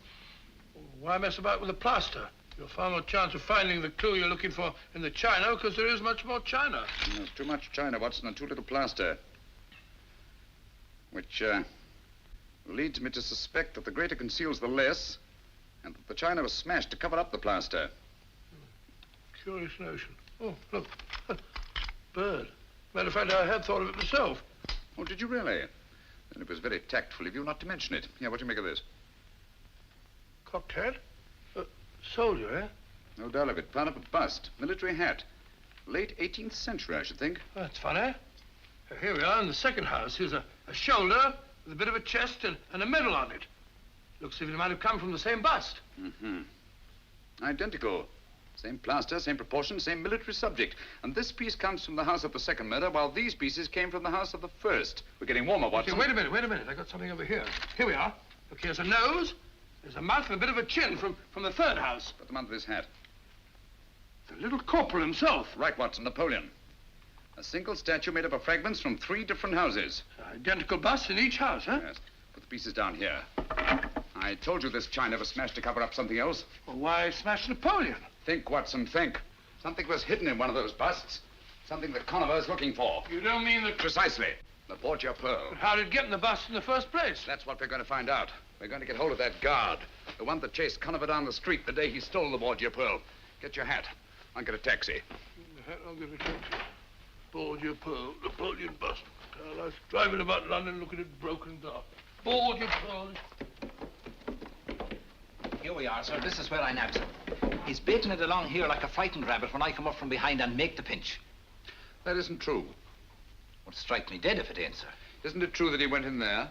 Why mess about with the plaster? You'll far more chance of finding the clue you're looking for in the china because there is much more china. There's too much china, Watson, and too little plaster. Which, leads me to suspect that the greater conceals the less, and that the china was smashed to cover up the plaster. Curious notion. Oh, look. Bird. Matter of fact, I had thought of it myself. Oh, did you really? Then it was very tactful of you not to mention it. Here, what do you make of this? Cocked hat? Soldier, eh? No doubt of it. Found up a bust. Military hat. Late 18th century, I should think. That's funny. Here we are in the second house. Here's a shoulder with a bit of a chest and a medal on it. Looks as if it might have come from the same bust. Mm-hmm. Identical. Same plaster, same proportion, same military subject. And this piece comes from the house of the second murder, while these pieces came from the house of the first. We're getting warmer, Watson. Okay, wait a minute. I got something over here. Here we are. Look, here's a nose, there's a mouth, and a bit of a chin from the third house. Put them under this hat. The little corporal himself. Right, Watson, Napoleon. A single statue made up of fragments from 3 different houses. Identical busts in each house, huh? Yes. Put the pieces down here. I told you this China was smashed to cover up something else. Well, why smash Napoleon? Think, Watson, think. Something was hidden in one of those busts. Something that Conover is looking for. You don't mean that... Precisely. The Borgia pearl. But how did it get in the bust in the first place? That's what we're going to find out. We're going to get hold of that guard. The one that chased Conover down the street the day he stole the Borgia pearl. Get your hat. I'll get a taxi. I'll get a taxi. Borgia pearl, Napoleon bust. I was driving about London looking at broken glass. Borgia pearl. Here we are, sir. This is where I nabbed him. He's baiting it along here like a frightened rabbit when I come up from behind and make the pinch. That isn't true. Would strike me dead if it ain't, sir. Isn't it true that he went in there?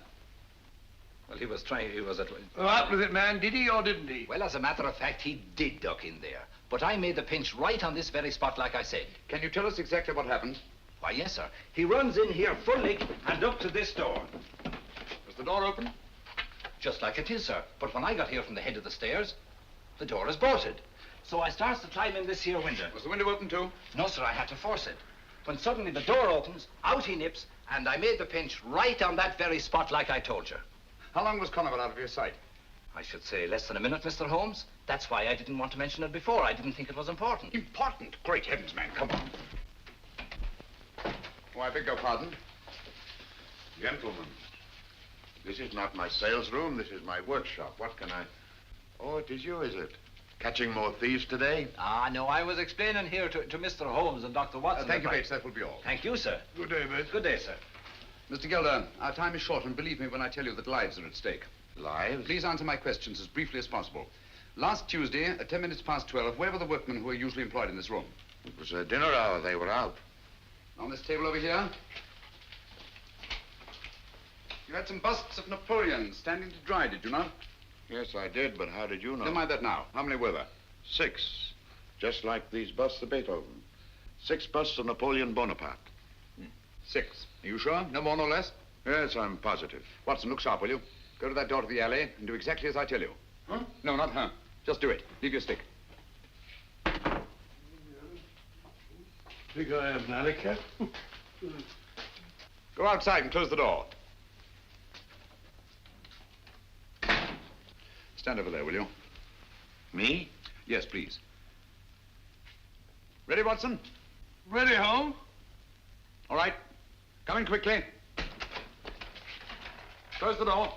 Well, he was at... Well, out with it, man. Did he or didn't he? Well, as a matter of fact, he did duck in there. But I made the pinch right on this very spot, like I said. Can you tell us exactly what happened? Why, yes, sir. He runs in here full leg and up to this door. Was the door open? Just like it is, sir. But when I got here from the head of the stairs, the door is bolted. So I starts to climb in this here window. Was the window open too? No, sir, I had to force it. When suddenly the door opens, out he nips, and I made the pinch right on that very spot like I told you. How long was Conover out of your sight? I should say less than a minute, Mr. Holmes. That's why I didn't want to mention it before. I didn't think it was important. Important? Great heavens, man. Come on. Oh, I beg your pardon. Gentlemen, this is not my sales room. This is my workshop. What can I... Oh, it is you, is it? Catching more thieves today? Ah, no, I was explaining here to Mr. Holmes and Dr. Watson. Thank you, Bates. That will be all. Thank you, sir. Good day, Bates. Good day, sir. Mr. Gilder, our time is short, and believe me when I tell you that lives are at stake. Lives? Please answer my questions as briefly as possible. Last Tuesday, at 10 minutes past 12, where were the workmen who are usually employed in this room? It was a dinner hour. They were out. On this table over here? You had some busts of Napoleon standing to dry, did you not? Yes, I did, but how did you know? Never mind that now. How many were there? 6. Just like these busts of Beethoven. 6 busts of Napoleon Bonaparte. 6. Are you sure? No more, no less? Yes, I'm positive. Watson, look sharp, will you? Go to that door to the alley and do exactly as I tell you. Huh? No, not her. Just do it. Leave your stick. Think I am an alley cat? Go outside and close the door. Stand over there, will you? Me? Yes, please. Ready, Watson? Ready, Holmes? All right. Come in quickly. Close the door.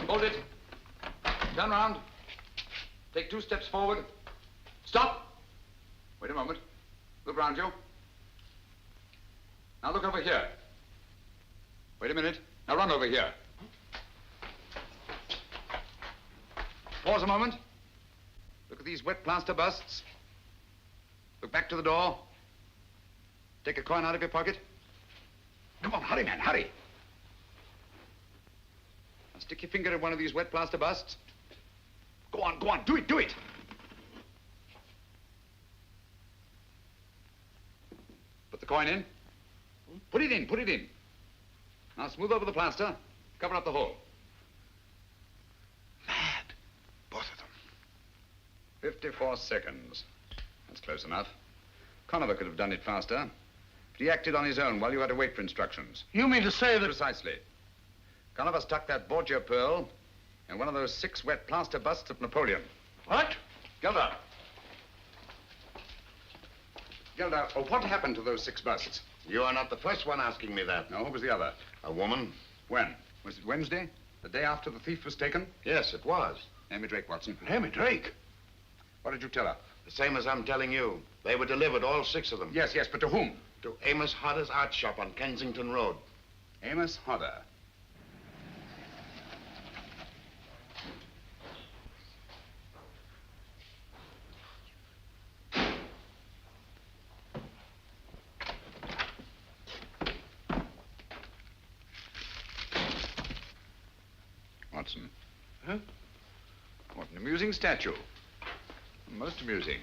Hold it. Turn round. Take 2 steps forward. Stop. Wait a moment. Look round you. Now look over here. Wait a minute. Now run over here. Pause a moment. Look at these wet plaster busts. Look back to the door. Take a coin out of your pocket. Come on, hurry, man, hurry. Now stick your finger in one of these wet plaster busts. Go on, do it, do it. Put the coin in. Put it in, put it in. Now smooth over the plaster. Cover up the hole. Mad. Both of them. 54 seconds. That's close enough. Conover could have done it faster. But he acted on his own while you had to wait for instructions. You mean to say that... Precisely. Conover stuck that Borgia pearl in one of those 6 wet plaster busts of Napoleon. What? Gilder. Gilder, what happened to those 6 busts? You are not the first one asking me that. No, who was the other? A woman. When? Was it Wednesday? The day after the thief was taken? Yes, it was. Amy Drake, Watson. Amy Drake? What did you tell her? The same as I'm telling you. They were delivered, all 6 of them. Yes, but to whom? To Amos Hodder's art shop on Kensington Road. Amos Hodder. Watson. Huh? What an amusing statue. Most amusing.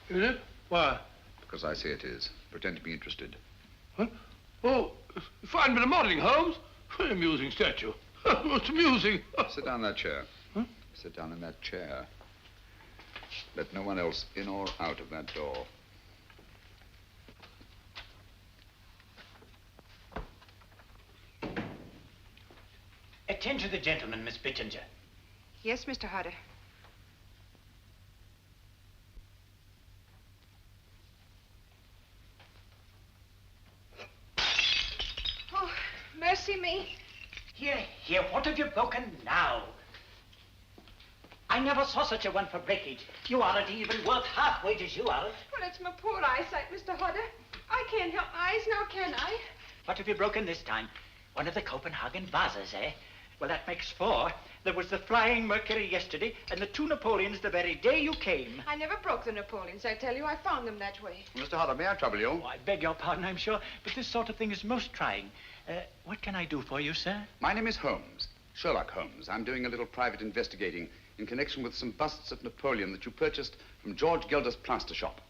Is it? Why? Because I say it is. Pretend to be interested. Huh? Oh, fine bit of modeling, Holmes. An amusing statue. It's amusing. Sit down in that chair. Huh? Sit down in that chair. Let no one else in or out of that door. attend to the gentleman, Miss Bittinger. Yes, Mr. Hodder. Oh, mercy me. Here, here, what have you broken now? I never saw such a one for breakage. You aren't even worth half wages, you aren't. Well, it's my poor eyesight, Mr. Hodder. I can't help my eyes now, can I? What have you broken this time? One of the Copenhagen vases, eh? Well, that makes 4. There was the Flying Mercury yesterday, and the 2 Napoleons the very day you came. I never broke the Napoleons, I tell you. I found them that way. Mr. Hodder, may I trouble you? Oh, I beg your pardon, I'm sure, but this sort of thing is most trying. What can I do for you, sir? My name is Holmes, Sherlock Holmes. I'm doing a little private investigating in connection with some busts of Napoleon that you purchased from George Gelder's plaster shop.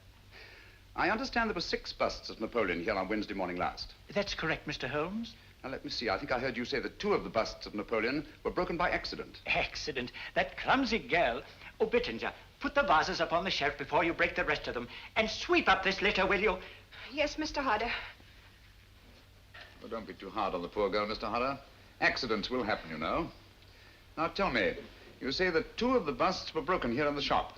I understand there were 6 busts of Napoleon here on Wednesday morning last. That's correct, Mr. Holmes. Now, let me see. I think I heard you say that 2 of the busts of Napoleon were broken by accident. Accident? That clumsy girl. Oh, Bittinger, put the vases up on the shelf before you break the rest of them, and sweep up this litter, will you? Yes, Mr. Hodder. Well, don't be too hard on the poor girl, Mr. Hodder. Accidents will happen, you know. Now, tell me, you say that 2 of the busts were broken here in the shop.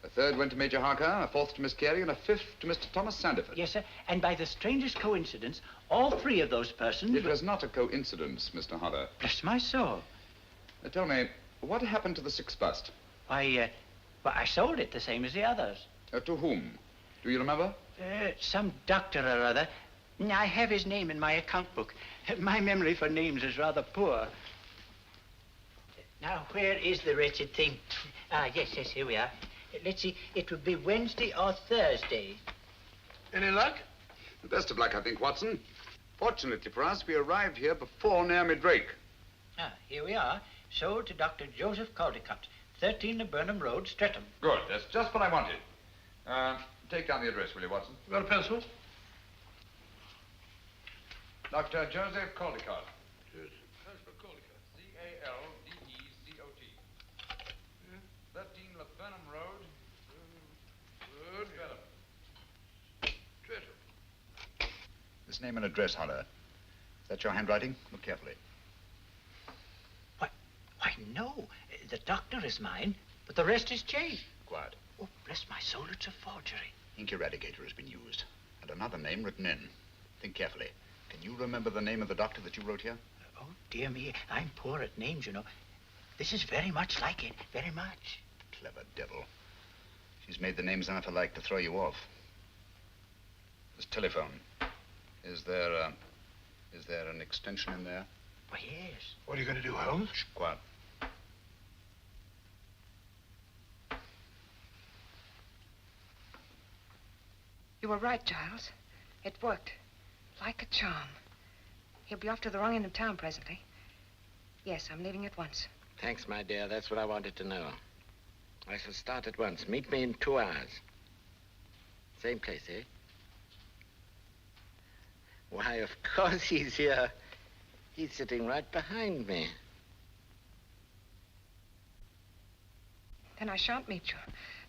A 3rd went to Major Harker, a 4th to Miss Carey, and a 5th to Mr. Thomas Sandiford. Yes, sir. And by the strangest coincidence, all 3 of those persons... It was not a coincidence, Mr. Hodder. Bless my soul. Tell me, what happened to the 6th bust? Why, I sold it the same as the others. To whom? Do you remember? Some doctor or other. I have his name in my account book. My memory for names is rather poor. Now, where is the wretched thing? Yes, here we are. Let's see, it would be Wednesday or Thursday. Any luck? The best of luck, I think, Watson. Fortunately for us, we arrived here before Naomi Drake. Here we are. Sold to Dr. Joseph Caldecott, 13 the Burnham Road, Streatham. Good, that's just what I wanted. Take down the address, will you, Watson? Got a pencil? Dr. Joseph Caldecott. C-A-L-D-E-C-O-T. 13 Burnham Road. Good. This name and address, Hodder. Is that your handwriting? Look carefully. Why, no. The doctor is mine, but the rest is changed. Quiet. Oh, bless my soul, it's a forgery. Ink eradicator has been used, and another name written in. Think carefully. Can you remember the name of the doctor that you wrote here? Oh, dear me, I'm poor at names, you know. This is very much like it, very much. Clever devil. She's made the names enough alike to throw you off. This telephone. Is there an extension in there? Why, yes. What are you going to do, Holmes? Shh, quiet. You were right, Giles. It worked. Like a charm. He'll be off to the wrong end of town presently. Yes, I'm leaving at once. Thanks, my dear. That's what I wanted to know. I shall start at once. Meet me in 2 hours. Same place, eh? Why, of course he's here. He's sitting right behind me. Then I shan't meet you.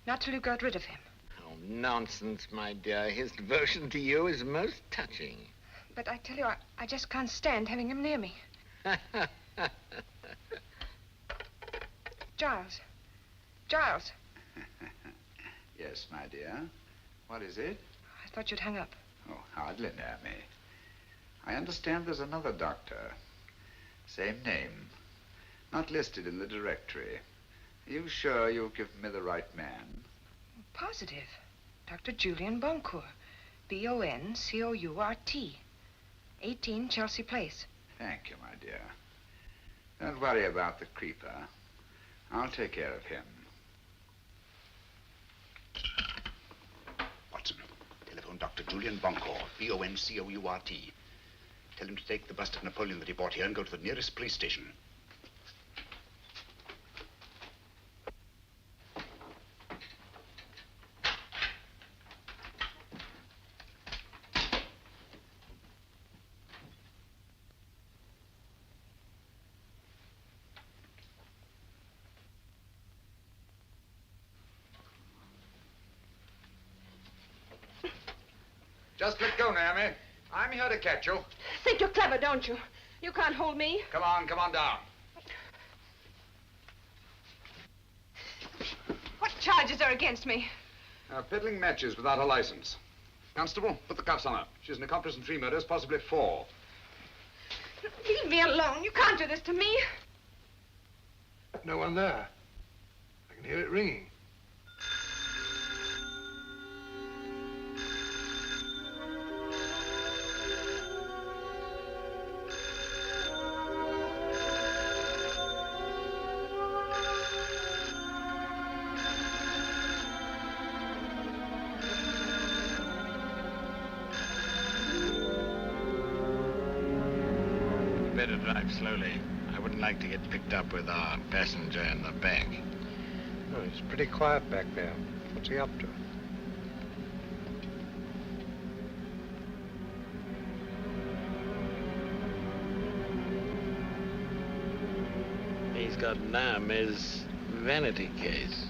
Not till you got rid of him. Oh, nonsense, my dear. His devotion to you is most touching. But I tell you, I just can't stand having him near me. Giles. Giles. Yes, my dear. What is it? I thought you'd hung up. Oh, hardly, Naomi. I understand there's another doctor. Same name. Not listed in the directory. Are you sure you've given me the right man? Positive. Dr. Julian Boncourt. B-O-N-C-O-U-R-T. 18 Chelsea Place. Thank you, my dear. Don't worry about the creeper. I'll take care of him. Watson, telephone Dr. Julian Boncourt, B-O-N-C-O-U-R-T. Tell him to take the bust of Napoleon that he bought here and go to the nearest police station. Just let go, Naomi. I'm here to catch you. Think you're clever, don't you? You can't hold me. Come on down. charges are against me? Peddling matches without a license. Constable, put the cuffs on her. She's an accomplice in 3 murders, possibly 4. Leave me alone. You can't do this to me. No one there. I can hear it ringing. Better drive slowly. I wouldn't like to get picked up with our passenger in the back. Oh, it's pretty quiet back there. What's he up to? He's got Nam his vanity case.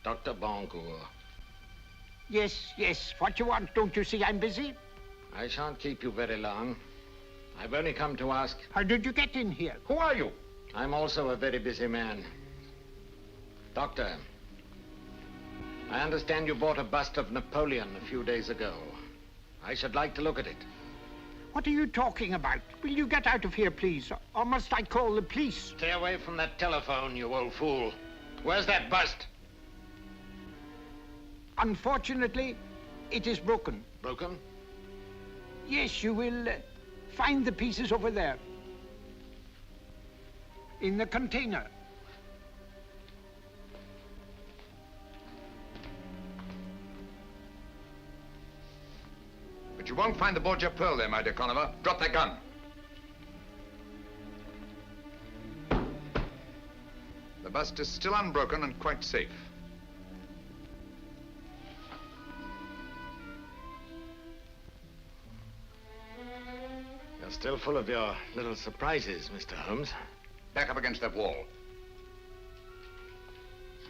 Dr. Boncourt. Yes, yes. What you want? Don't you see I'm busy? I shan't keep you very long. I've only come to ask... How did you get in here? Who are you? I'm also a very busy man. Doctor, I understand you bought a bust of Napoleon a few days ago. I should like to look at it. What are you talking about? Will you get out of here, please? Or must I call the police? Stay away from that telephone, you old fool. Where's that bust? Unfortunately, it is broken. Broken? Yes, you will find the pieces over there. In the container. But you won't find the Borgia pearl there, my dear Conover. Drop that gun. The bust is still unbroken and quite safe. You're still full of your little surprises, Mr. Holmes. Back up against that wall.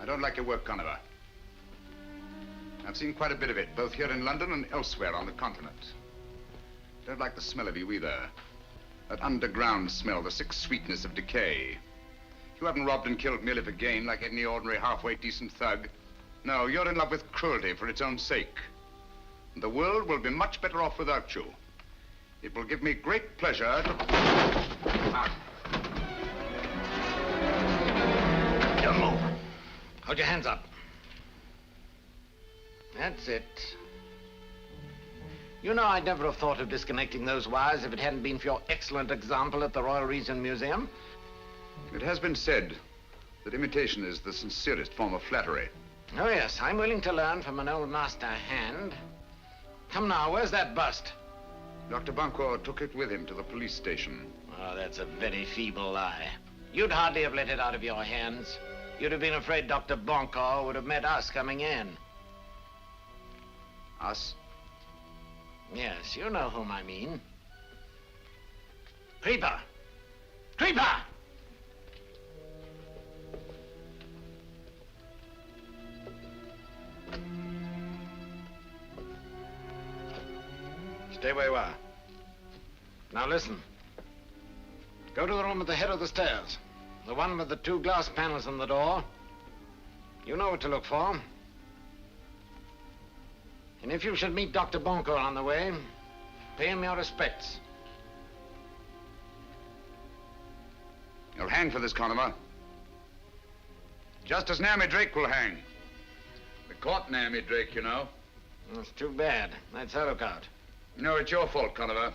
I don't like your work, Conover. I've seen quite a bit of it, both here in London and elsewhere on the continent. Don't like the smell of you either. That underground smell, the sick sweetness of decay. You haven't robbed and killed merely for gain like any ordinary halfway decent thug. No, you're in love with cruelty for its own sake. And the world will be much better off without you. It will give me great pleasure to... Don't move. Hold your hands up. That's it. You know, I'd never have thought of disconnecting those wires if it hadn't been for your excellent example at the Royal Regent Museum. It has been said that imitation is the sincerest form of flattery. Oh, yes, I'm willing to learn from an old master hand. Come now, where's that bust? Dr. Bunko took it with him to the police station. Oh, that's a very feeble lie. You'd hardly have let it out of your hands. You'd have been afraid Dr. Bunko would have met us coming in. Us? Yes, you know whom I mean. Creeper! Creeper! Stay where you are. Now listen. Go to the room at the head of the stairs. The one with the 2 glass panels on the door. You know what to look for. And if you should meet Dr. Bunko on the way, pay him your respects. You'll hang for this, Conover. Just as Naomi Drake will hang. We caught Naomi Drake, you know. That's too bad. That's her lookout. No, it's your fault, Conover.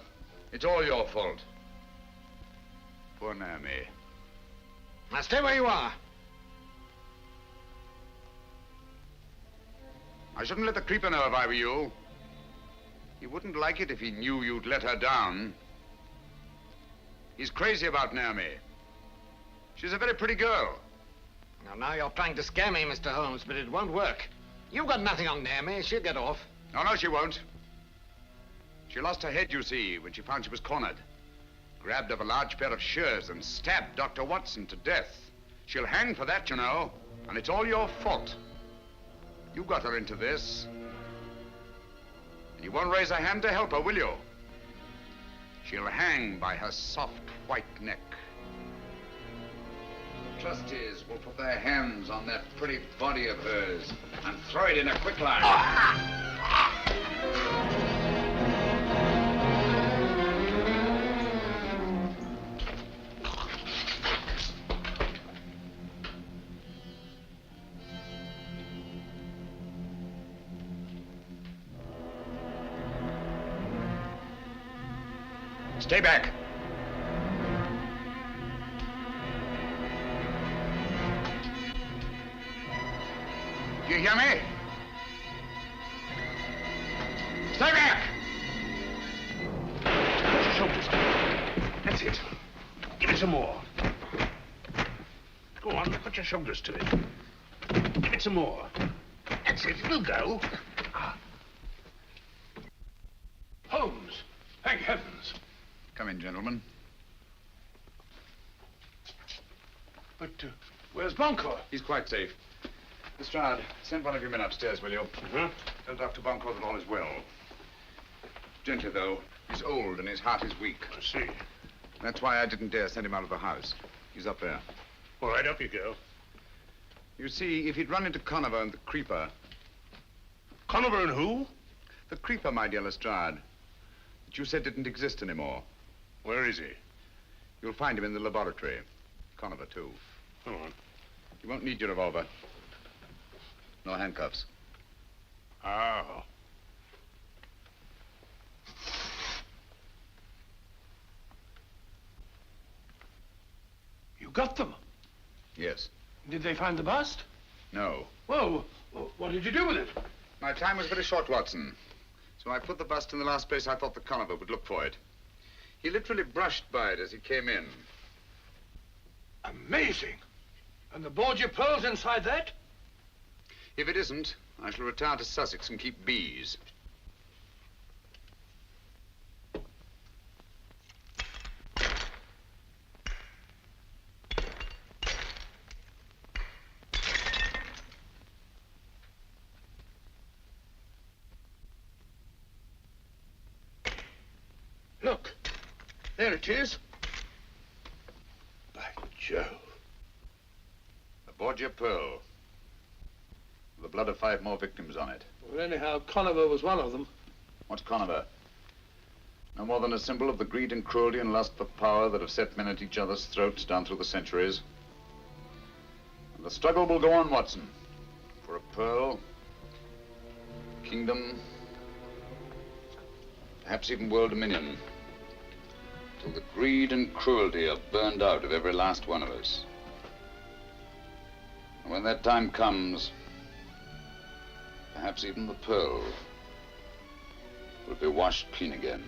It's all your fault. Poor Naomi. Now stay where you are. I shouldn't let the creeper know if I were you. He wouldn't like it if he knew you'd let her down. He's crazy about Naomi. She's a very pretty girl. Now you're trying to scare me, Mr. Holmes, but it won't work. You've got nothing on Naomi. She'll get off. Oh, no, she won't. She lost her head, you see, when she found she was cornered. Grabbed up a large pair of shears and stabbed Dr. Watson to death. She'll hang for that, you know, and it's all your fault. You got her into this. And you won't raise a hand to help her, will you? She'll hang by her soft white neck. The trustees will put their hands on that pretty body of hers and throw it in a quicklime. Stay back. Do you hear me? Stay back! Put your shoulders up. That's it. Give it some more. Go on, put your shoulders to it. Give it some more. That's it, it'll go. Holmes, thank heavens. Come in, gentlemen. But where's Bunko? He's quite safe. Lestrade, send one of your men upstairs, will you? Tell Dr. Bunko that all is well. Gently, though. He's old and his heart is weak. I see. That's why I didn't dare send him out of the house. He's up there. All right, up you go. You see, if he'd run into Conover and the creeper... Conover and who? The creeper, my dear Lestrade, that you said didn't exist anymore. Where is he? You'll find him in the laboratory. Conover, too. Go on. You won't need your revolver. No handcuffs. Oh. You got them? Yes. Did they find the bust? No. Well, what did you do with it? My time was very short, Watson. So I put the bust in the last place I thought the Conover would look for it. He literally brushed by it as he came in. Amazing. And the Borgia pearls inside that? If it isn't, I shall retire to Sussex and keep bees. Look. There it is. By Jove. Aboard your pearl. The blood of 5 more victims on it. Well, anyhow, Conover was one of them. What's Conover? No more than a symbol of the greed and cruelty and lust for power that have set men at each other's throats down through the centuries. And the struggle will go on, Watson. For a pearl, kingdom, perhaps even world dominion. Till the greed and cruelty are burned out of every last one of us. And when that time comes, perhaps even the pearl will be washed clean again.